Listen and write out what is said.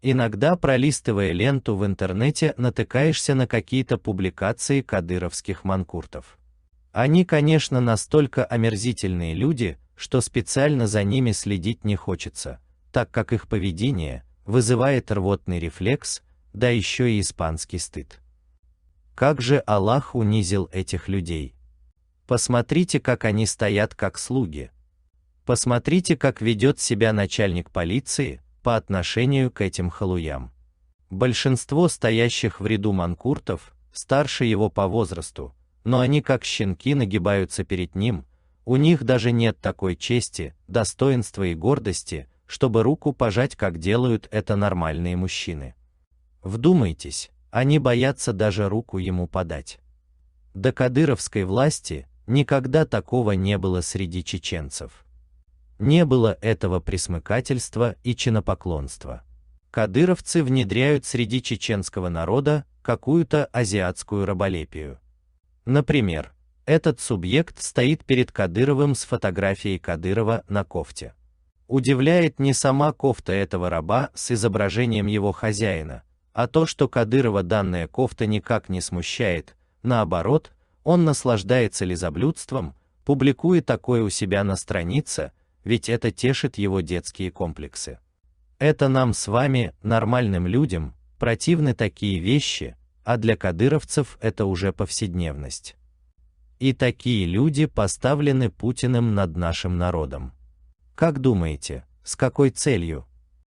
Иногда, пролистывая ленту в интернете, натыкаешься на какие-то публикации кадыровских манкуртов. Они, конечно, настолько омерзительные люди, что специально за ними следить не хочется, так как их поведение вызывает рвотный рефлекс, да еще и испанский стыд. Как же Аллах унизил этих людей! Посмотрите, как они стоят как слуги. Посмотрите, как ведет себя начальник полиции по отношению к этим халуям. Большинство стоящих в ряду манкуртов старше его по возрасту, но они как щенки нагибаются перед ним, у них даже нет такой чести, достоинства и гордости, чтобы руку пожать, как делают это нормальные мужчины. Вдумайтесь, они боятся даже руку ему подать. До кадыровской власти никогда такого не было среди чеченцев. Не было этого пресмыкательства и чинопоклонства. Кадыровцы внедряют среди чеченского народа какую-то азиатскую раболепию. Например, этот субъект стоит перед Кадыровым с фотографией Кадырова на кофте. Удивляет не сама кофта этого раба с изображением его хозяина, а то, что Кадырова данная кофта никак не смущает, наоборот, он наслаждается лизоблюдством, публикуя такое у себя на странице, ведь это тешит его детские комплексы. Это нам с вами, нормальным людям, противны такие вещи, а для кадыровцев это уже повседневность. И такие люди поставлены Путиным над нашим народом. Как думаете, с какой целью?